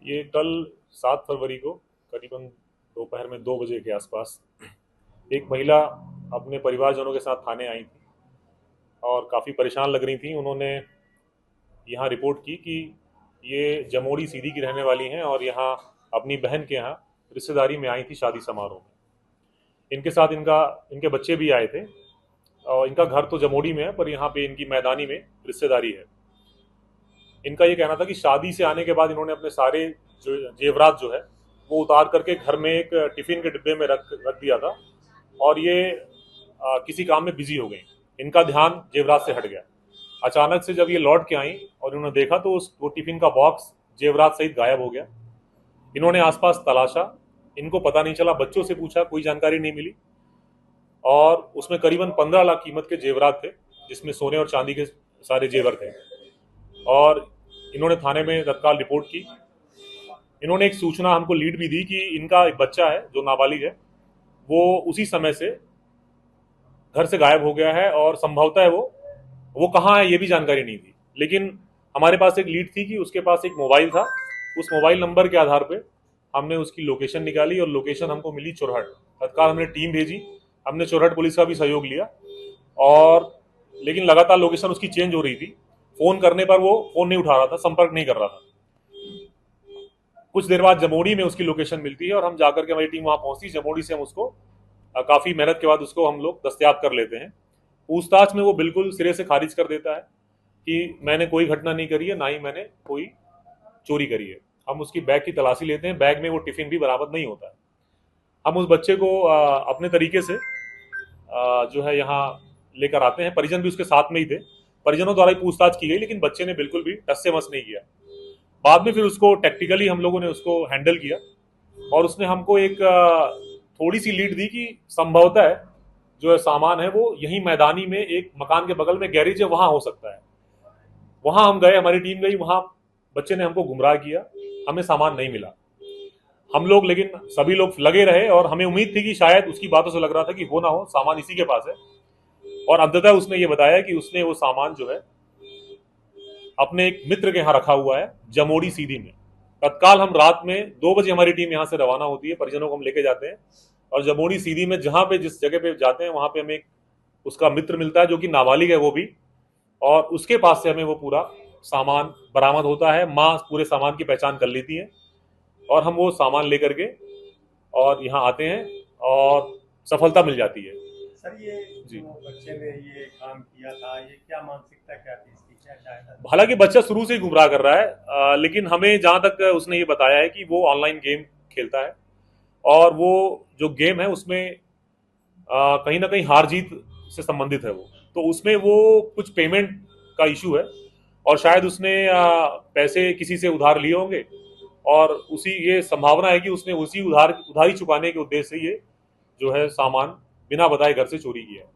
ये कल 7 फरवरी को करीबन दोपहर में 2 बजे के आसपास एक महिला अपने परिवारजनों के साथ थाने आई थी और काफ़ी परेशान लग रही थी। उन्होंने यहाँ रिपोर्ट की कि ये जमोड़ी सीधी की रहने वाली हैं और यहाँ अपनी बहन के यहाँ रिश्तेदारी में आई थी शादी समारोह में। इनके साथ इनके बच्चे भी आए थे और इनका घर तो जमोड़ी में है, पर यहाँ पे इनकी मैदानी में रिश्तेदारी है। इनका ये कहना था कि शादी से आने के बाद इन्होंने अपने सारे जो जेवरात जो है वो उतार करके घर में एक टिफिन के डिब्बे में रख रख दिया था और ये किसी काम में बिजी हो गई। इनका ध्यान जेवरात से हट गया। अचानक से जब ये लौट के आई और इन्होंने देखा तो वो टिफिन का बॉक्स जेवरात सहित गायब हो गया। इन्होंने आसपास तलाशा, इनको पता नहीं चला, बच्चों से पूछा, कोई जानकारी नहीं मिली और उसमें करीबन 15 लाख कीमत के जेवरात थे, जिसमें सोने और चांदी के सारे जेवर थे। और इन्होंने थाने में तत्काल रिपोर्ट की। इन्होंने एक सूचना हमको लीड भी दी कि इनका एक बच्चा है जो नाबालिग है, वो उसी समय से घर से गायब हो गया है और संभवतः है वो कहाँ है ये भी जानकारी नहीं थी। लेकिन हमारे पास एक लीड थी कि उसके पास एक मोबाइल था। उस मोबाइल नंबर के आधार पे हमने उसकी लोकेशन निकाली और लोकेशन हमको मिली चोरहट। तत्काल हमने टीम भेजी, हमने चोरहट पुलिस का भी सहयोग लिया और लेकिन लगातार लोकेशन उसकी चेंज हो रही थी। फोन करने पर वो फोन नहीं उठा रहा था, संपर्क नहीं कर रहा था। कुछ देर बाद जमोड़ी में उसकी लोकेशन मिलती है और हम जाकर के, हमारी टीम वहां पहुंचती। जमोड़ी से हम उसको काफी मेहनत के बाद उसको हम लोग दस्तयाब कर लेते हैं। पूछताछ में वो बिल्कुल सिरे से खारिज कर देता है कि मैंने कोई घटना नहीं करी है, ना ही मैंने कोई चोरी करी है। हम उसकी बैग की तलाशी लेते हैं, बैग में वो टिफिन भी बरामद नहीं होता है। हम उस बच्चे को अपने तरीके से जो है यहाँ लेकर आते हैं। परिजन भी उसके साथ में ही थे, परिजनों द्वारा ही पूछताछ की गई, लेकिन बच्चे ने बिल्कुल भी टस से मस नहीं किया। बाद में फिर उसको टेक्निकली हम लोगों ने उसको हैंडल किया और उसने हमको एक थोड़ी सी लीड दी कि संभवतः जो है सामान है वो यही मैदानी में एक मकान के बगल में गैरेज है, वहां हो सकता है। वहां हम गए, हमारी टीम गई वहां। बच्चे ने हमको गुमराह किया, हमें सामान नहीं मिला। हम लोग, लेकिन सभी लोग लगे रहे और हमें उम्मीद थी कि शायद उसकी बातों से लग रहा था कि वो ना हो, सामान इसी के पास है। और अंततः उसने ये बताया कि उसने वो सामान जो है अपने एक मित्र के यहाँ रखा हुआ है जमोड़ी सीधी में। तत्काल हम रात में 2 बजे हमारी टीम यहाँ से रवाना होती है, परिजनों को हम लेके जाते हैं और जमोड़ी सीधी में जहाँ पे जिस जगह पे जाते हैं वहां पे हमें उसका मित्र मिलता है जो कि नाबालिग है वो भी, और उसके पास से हमें वो पूरा सामान बरामद होता है। माँ पूरे सामान की पहचान कर लेती है और हम वो सामान लेकर के और यहाँ आते हैं और सफलता मिल जाती है। सर, ये जी, जो बच्चे ने ये काम किया था, ये क्या मानसिकता क्या थी इसकी, क्या चाहता था? हालांकि बच्चा शुरू से ही गुमराह कर रहा है, लेकिन हमें जहां तक उसने ये बताया है कि वो ऑनलाइन गेम खेलता है और वो जो गेम है उसमें कहीं ना कहीं हार जीत से संबंधित है। वो तो उसमें वो कुछ पेमेंट का इशू है और शायद उसने पैसे किसी से उधार लिए होंगे और उसी ये संभावना है कि उसने उसी उधारी चुकाने के उद्देश्य से ये जो है सामान बिना बताए घर से चोरी किया है।